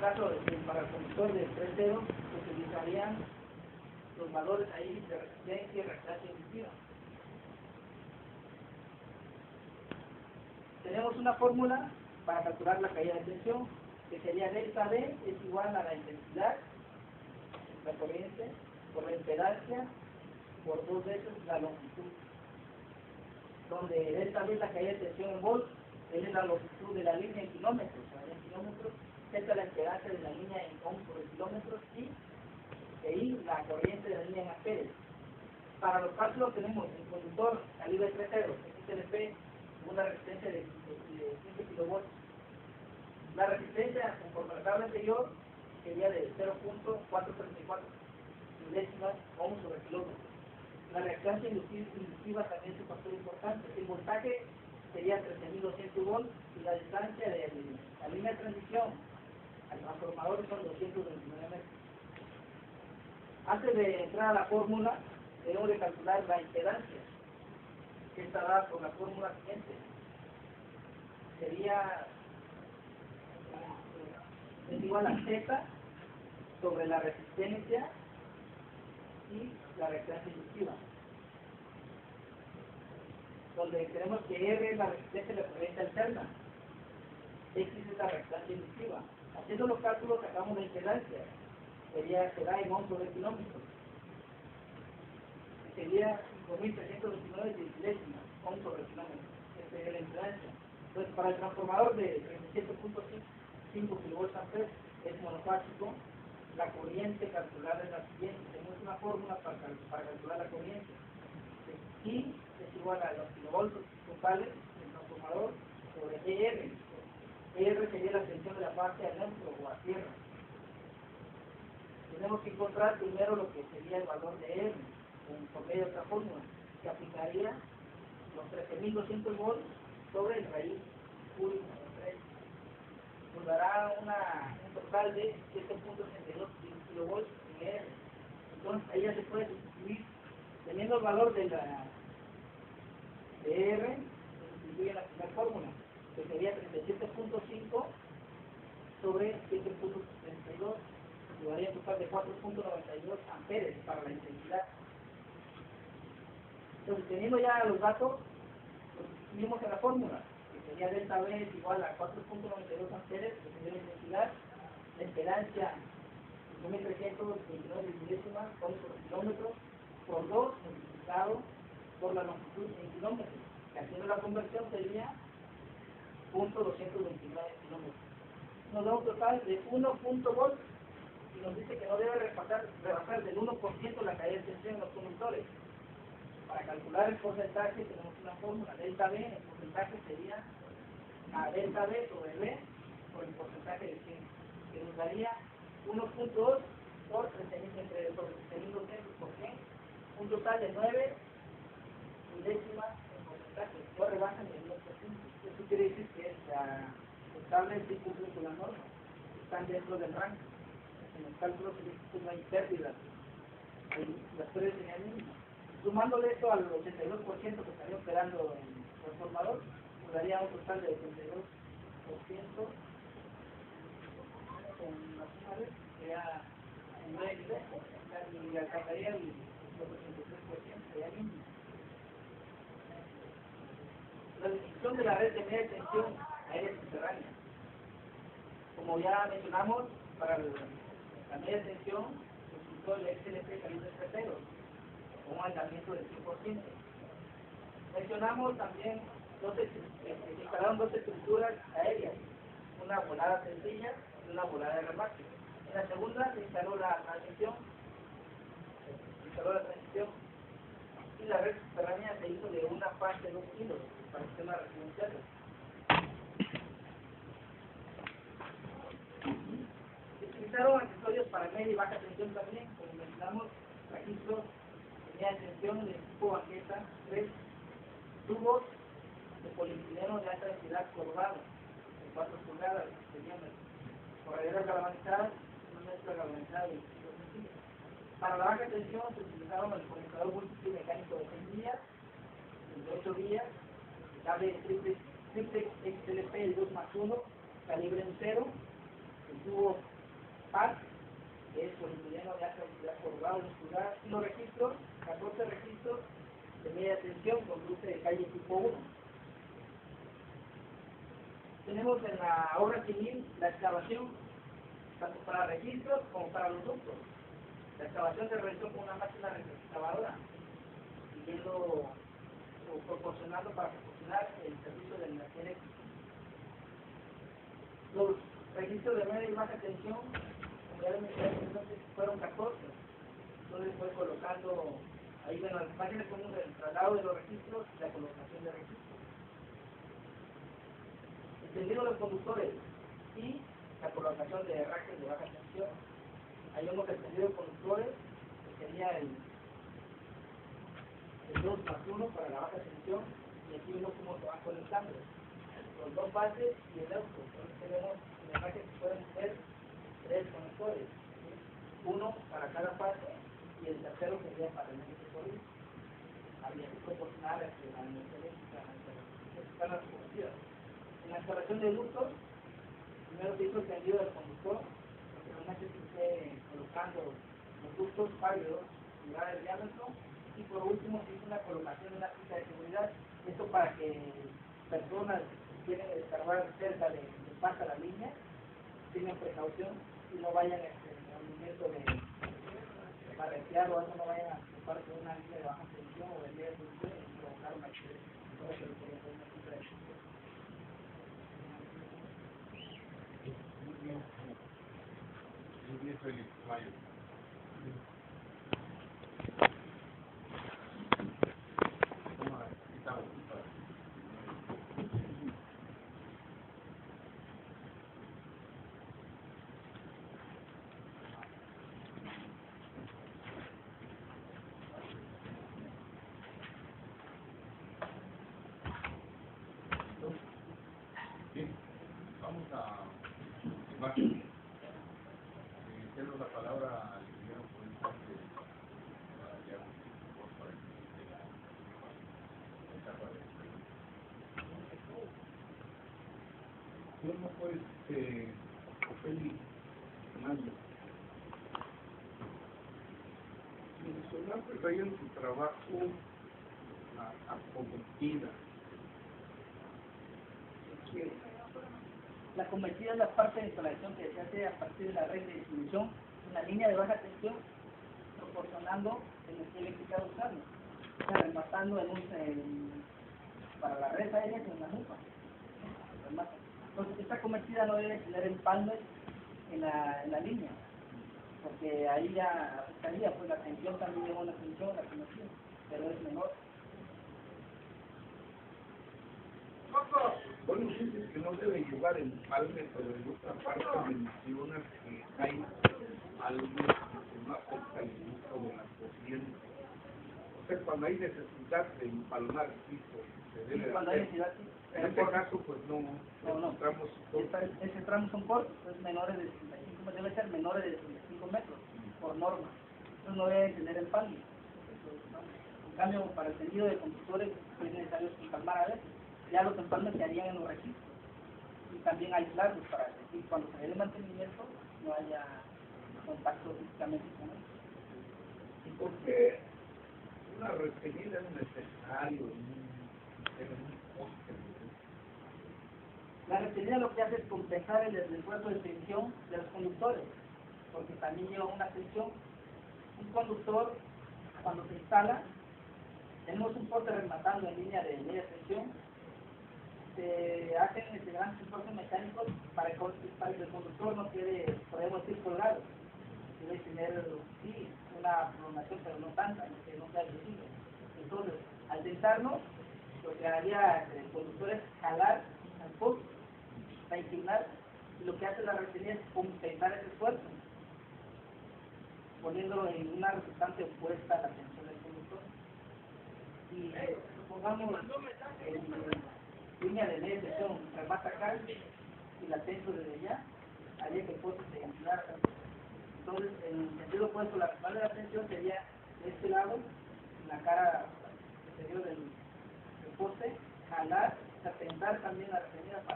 caso, para el conductor de 3.0 se utilizarían los valores ahí de resistencia y reactancia inductiva. Tenemos una fórmula para calcular la caída de tensión, que sería delta V es igual a la intensidad, la corriente, por la impedancia, por 2 veces la longitud. Donde delta V es la caída de tensión en volts, L es la longitud de la línea en kilómetros, en kilómetros, Z es la impedancia de la línea en ohms por kilómetros y I la corriente de la línea en amperes. Para los cálculos tenemos el conductor calibre 3.0, XLP, una resistencia de 5 kilovolts. La resistencia, conforme la tabla anterior, sería de 0.434 milésimas ohms sobre kilómetro. La reactancia inductiva también es un factor importante. El voltaje sería 13.200 volts y la distancia de la línea de transición al transformador son 229 metros. Antes de entrar a la fórmula, debemos de calcular la impedancia, que está dada por la fórmula siguiente. Sería es igual a Z sobre la resistencia y la reactancia inductiva, donde tenemos que R es la resistencia de la corriente alterna, X es la reactancia inductiva. Haciendo los cálculos sacamos la impedancia, será en ohms sobre kilómetro, sería 5.329 milésimas ohms sobre kilómetro. Esta es la impedancia. Entonces, para el transformador de 37.5 kV amperes es monofásico, la corriente calculada es la siguiente. Tenemos una fórmula para calcular la corriente. I es igual a los kilovolts totales del transformador sobre ER. ER sería la tensión de la fase a neutro o a tierra. Tenemos que encontrar primero lo que sería el valor de R por medio de otra fórmula, que aplicaría los 13.200 volts sobre el raíz cúbico de 3. Nos dará un total de 7.32 kilovolts en R. Entonces, ahí ya se puede sustituir, teniendo el valor de R, se sustituye en la primera fórmula, que sería 37.5 sobre 7.32, que daría un total de 4.92 amperes para la intensidad. Entonces, teniendo ya los datos, los sustituimos en la fórmula, que sería delta V es igual a 4.92 amperes, que sería la intensidad, la impedancia 5.329 milésimas ohms por kilómetro, por 2 multiplicado por la longitud en kilómetros, que haciendo la conversión sería 0.229 kilómetros. Nos da un total de 1 volts y nos dice que no debe rebasar del 1% la caída de tensión en los conductores. Para calcular el porcentaje tenemos una fórmula, delta V, el porcentaje sería a delta V sobre V por el porcentaje de 100, que nos daría 1.2 por 13.200 por 100, un total de 9 milésimas en porcentaje, no rebasan el 10%. Eso quiere decir que la estable sí cumple con la norma, están dentro del rango. En los cálculos no hay pérdidas, las pérdidas serían mínimas. Sumándole esto al 82% que estaría operando en el transformador, nos daría un total de 82% con las sumas, que ya en 9 y alcanzaría el 83%, sería mínimo. La definición de la red de media tensión aérea subterránea. Como ya mencionamos, para la media tensión se utilizó el XLP calibre 3.0 con un andamiento del 100%. Mencionamos también se instalaron dos estructuras aéreas, una volada sencilla y una volada de remate. En la segunda se instaló la transición, y la red subterránea se hizo de una fase de 2 kilos para sistemas residenciales. Se utilizaron accesorios para media y baja tensión también, como mencionamos, registros de media tensión de tipo banqueta, 3 tubos de polietileno de alta densidad colgado de 4 pulgadas, serían correderas galvanizadas, una mezcla galvanizada de 25 centímetros. Para la baja tensión se utilizaron el conectador múltiple mecánico de 6 vías, de 8 vías, cable triple XLP 2+1, calibre 0, el tubo PAC, que es polietileneno de alta densidad colorado muscular, y los registros, 14 registros de media tensión con cruce de calle tipo 1. Tenemos en la obra civil la excavación, tanto para registros como para los ductos. La excavación se realizó con una máquina excavadora, siguiendo o proporcionando para proporcionar el servicio de energía eléctrica. Los registros de media y baja tensión, como ya les mencioné, entonces fueron 14. Entonces fue colocando, ahí ven las imágenes como el traslado de los registros y la colocación de registros. El tendido de los conductores y la colocación de raques de baja tensión. Ahí vemos el tendido de conductores, que sería el 2+1 para la baja tensión, y aquí vemos cómo se van conectando los dos bases y el auto. Entonces tenemos en la imagen que pueden ver 3 conectores, uno para cada fase y el tercero sería para el medio corrido. Habría que proporcionar la energía eléctrica están las conocidas. En la instalación de ductos, primero se hizo el tendido del conductor, posteriormente se fue colocando los ductos válidos, unidades de diámetro, y por último se hizo una colocación de una pista de seguridad. Esto para que personas que quieren escarbar cerca de pasa la línea tengan precaución y no vayan en el movimiento de barretear o algo, no vayan a ocupar con una línea de baja tensión o de media tensión y provocar un accidente. Todo eso lo quería hacer una pista de seguridad. Muy bien, soy Mayo. Bien, vamos a cedo la palabra al ingeniero Fuentes para ya para el de la etapa de experiencia. Bueno, pues, Félix Mayo, mencionar pues ahí en su trabajo la acometida. La convertida es la parte de instalación que se hace a partir de la red de distribución, una línea de baja tensión, proporcionando energía eléctrica usando, o sea, rematando para la red aérea con la nuca. Entonces, esta convertida no debe tener empalmes en la línea, porque ahí ya afectaría, pues la tensión también lleva una tensión, la convertida, pero es menor. Bueno, dices que no debe llevar empalme, pero en otra parte mencionas que hay algo que no afecta el uso de la corriente. O sea, cuando hay necesidad de empalmar piso, se debe Cuando hay hacer. necesidad, sí. En este caso, pues no encontramos Ese tramo son cortos, es menores de 65, debe ser menores de 65 metros, por norma. Entonces no deben tener empalme. En cambio, para el tendido de conductores es necesario empalmar a veces. Ya los empalmes se harían en los registros. Y también aislarlos para que cuando se dé el mantenimiento no haya contacto físicamente con ellos. ¿Y por qué una retenida es necesario en un poste? La retenida lo que hace es compensar el esfuerzo de tensión de los conductores, porque también lleva una tensión. Un conductor, cuando se instala, tenemos un poste rematando en línea de media tensión, se hacen grandes esfuerzos mecánicos para que el conductor no quede, podemos decir, colgado. Debe tener, sí, una prolongación, pero no tanta, que no sea visible. Entonces, al tentarnos, lo que haría el conductor es jalar al poste, para inclinar, y lo que hace la retenida es compensar ese esfuerzo, poniéndolo en una resultante opuesta a la tensión del conductor. Y supongamos línea de media tensión remata acá y la tenso desde allá, haría que el poste se inclinara. Entonces, en el sentido opuesto, la respalda de la tensión sería de este lado, en la cara exterior del poste, jalar, tentar también la retenida.